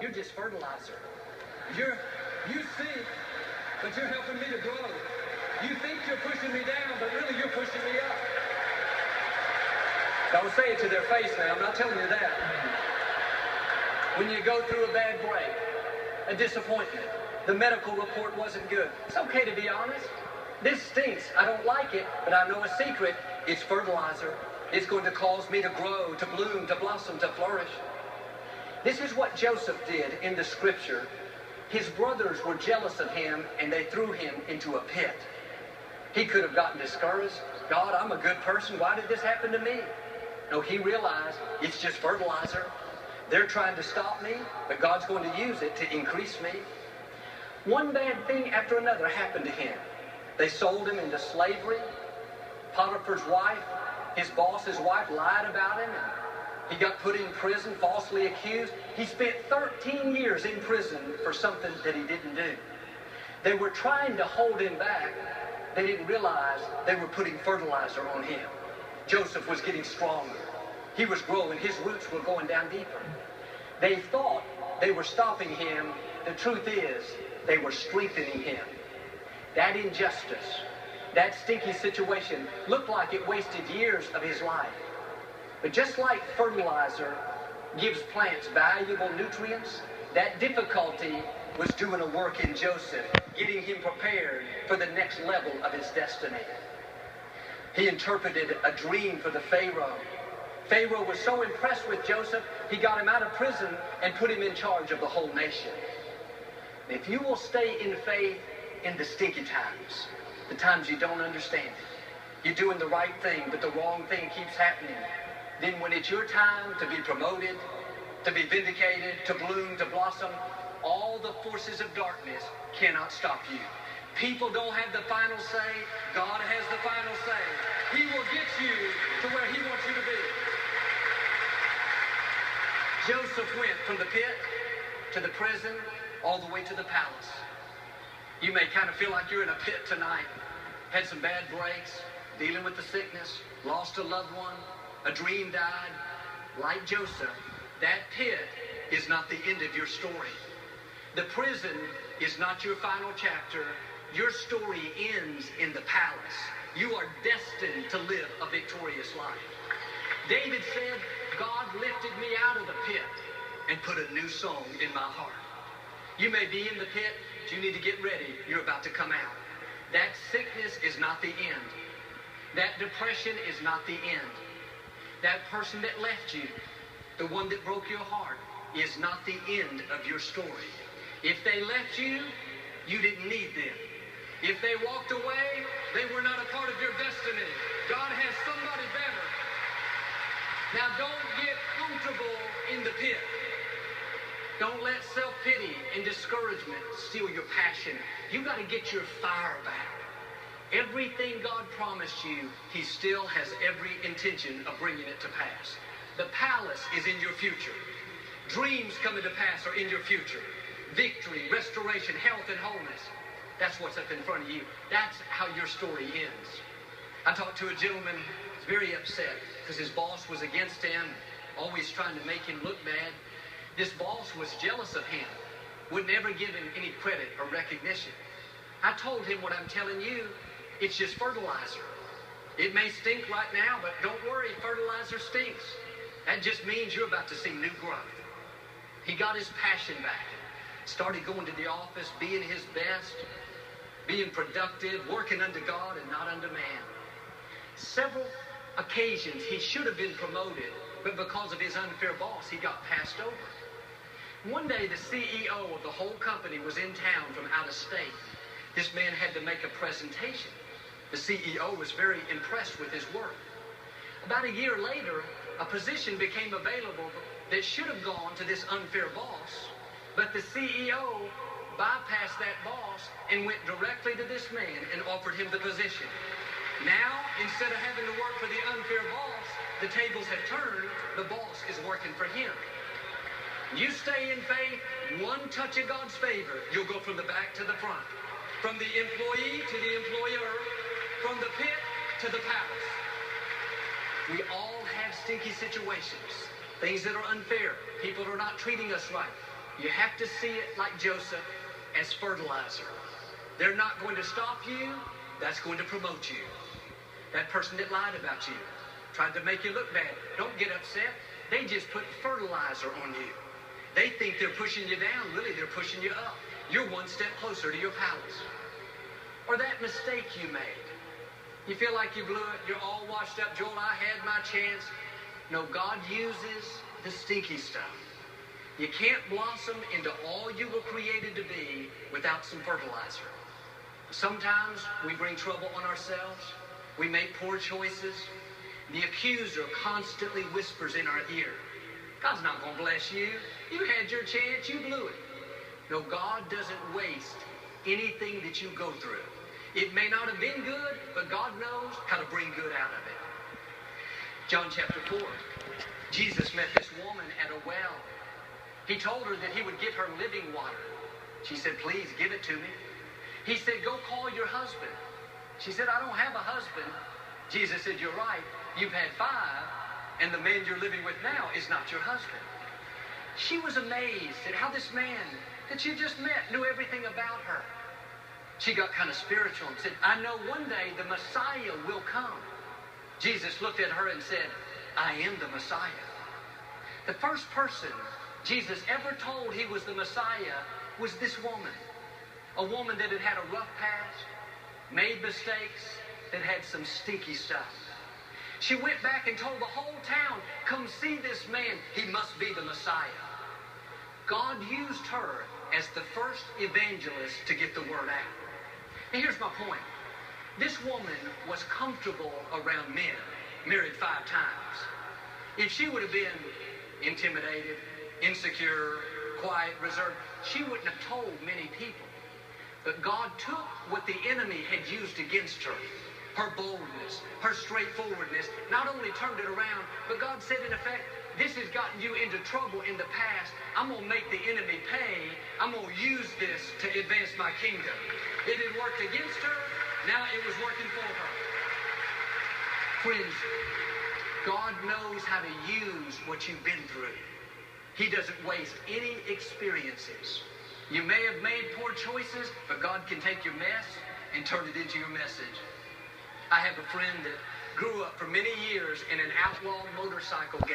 You're just fertilizer. You think, but you're helping me to grow. You think you're pushing me down, but really you're pushing me up. Don't say it to their face now. I'm not telling you that. When you go through a bad break, a disappointment, the medical report wasn't good. It's okay to be honest. This stinks. I don't like it, but I know a secret. It's fertilizer. It's going to cause me to grow, to bloom, to blossom, to flourish. This is what Joseph did in the scripture. His brothers were jealous of him, and they threw him into a pit. He could have gotten discouraged. God, I'm a good person. Why did this happen to me? No, he realized it's just fertilizer. They're trying to stop me, but God's going to use it to increase me. One bad thing after another happened to him. They sold him into slavery. Potiphar's wife, his boss's wife, lied about him. He got put in prison, falsely accused. He spent 13 years in prison for something that he didn't do. They were trying to hold him back. They didn't realize they were putting fertilizer on him. Joseph was getting stronger. He was growing. His roots were going down deeper. They thought they were stopping him. The truth is, they were strengthening him. That injustice, that stinky situation looked like it wasted years of his life. But just like fertilizer gives plants valuable nutrients, that difficulty was doing a work in Joseph, getting him prepared for the next level of his destiny. He interpreted a dream for the Pharaoh. Pharaoh was so impressed with Joseph, he got him out of prison and put him in charge of the whole nation. If you will stay in faith in the stinky times, the times you don't understand it, you're doing the right thing, but the wrong thing keeps happening, then when it's your time to be promoted, to be vindicated, to bloom, to blossom, all the forces of darkness cannot stop you. People don't have the final say. God has the final say. He will get you to where he wants you to be. Joseph went from the pit to the prison, all the way to the palace. You may kind of feel like you're in a pit tonight. Had some bad breaks, dealing with the sickness, lost a loved one, a dream died. Like Joseph, that pit is not the end of your story. The prison is not your final chapter. Your story ends in the palace. You are destined to live a victorious life. David said, God lifted me out of the pit and put a new song in my heart. You may be in the pit, but you need to get ready. You're about to come out. That sickness is not the end. That depression is not the end. That person that left you, the one that broke your heart, is not the end of your story. If they left you, you didn't need them. If they walked away, they were not a part of your destiny. God has somebody better. Now don't get comfortable in the pit. Don't let self-pity and discouragement steal your passion. You got to get your fire back. Everything God promised you, he still has every intention of bringing it to pass. The palace is in your future. Dreams coming to pass are in your future. Victory, restoration, health, and wholeness. That's what's up in front of you. That's how your story ends. I talked to a gentleman who was very upset because his boss was against him, always trying to make him look bad. This boss was jealous of him, would never give him any credit or recognition. I told him what I'm telling you, it's just fertilizer. It may stink right now, but don't worry, fertilizer stinks. That just means you're about to see new growth. He got his passion back, started going to the office, being his best, being productive, working unto God and not unto man. Several occasions he should have been promoted, but because of his unfair boss, he got passed over. One day, the CEO of the whole company was in town from out of state. This man had to make a presentation. The CEO was very impressed with his work. About a year later, a position became available that should have gone to this unfair boss, but the CEO bypassed that boss and went directly to this man and offered him the position. Now, instead of having to work for the unfair boss, the tables have turned. The boss is working for him. You stay in faith, one touch of God's favor, you'll go from the back to the front, from the employee to the employer, from the pit to the palace. We all have stinky situations, things that are unfair. People are not treating us right. You have to see it like Joseph as fertilizer. They're not going to stop you. That's going to promote you. That person that lied about you, tried to make you look bad, don't get upset. They just put fertilizer on you. They think they're pushing you down. Really, they're pushing you up. You're one step closer to your palace. Or that mistake you made. You feel like you blew it. You're all washed up. Joel, I had my chance. No, God uses the stinky stuff. You can't blossom into all you were created to be without some fertilizer. Sometimes we bring trouble on ourselves. We make poor choices. The accuser constantly whispers in our ear, God's not going to bless you. You had your chance. You blew it. No, God doesn't waste anything that you go through. It may not have been good, but God knows how to bring good out of it. John chapter 4. Jesus met this woman at a well. He told her that he would give her living water. She said, please give it to me. He said, go call your husband. She said, I don't have a husband. Jesus said, you're right. You've had 5, and the man you're living with now is not your husband. She was amazed at how this man that she just met knew everything about her. She got kind of spiritual and said, I know one day the Messiah will come. Jesus looked at her and said, I am the Messiah. The first person Jesus ever told he was the Messiah was this woman. A woman that had had a rough past, made mistakes, that had some stinky stuff. She went back and told the whole town, come see this man. He must be the Messiah. God used her as the first evangelist to get the word out. And here's my point. This woman was comfortable around men, married 5 times. If she would have been intimidated, insecure, quiet, reserved, she wouldn't have told many people. But God took what the enemy had used against her, her boldness, her straightforwardness, not only turned it around, but God said in effect, this has gotten you into trouble in the past. I'm going to make the enemy pay. I'm going to use this to advance my kingdom. It had worked against her. Now it was working for her. Friends, God knows how to use what you've been through. He doesn't waste any experiences. You may have made poor choices, but God can take your mess and turn it into your message. I have a friend that grew up for many years in an outlaw motorcycle gang.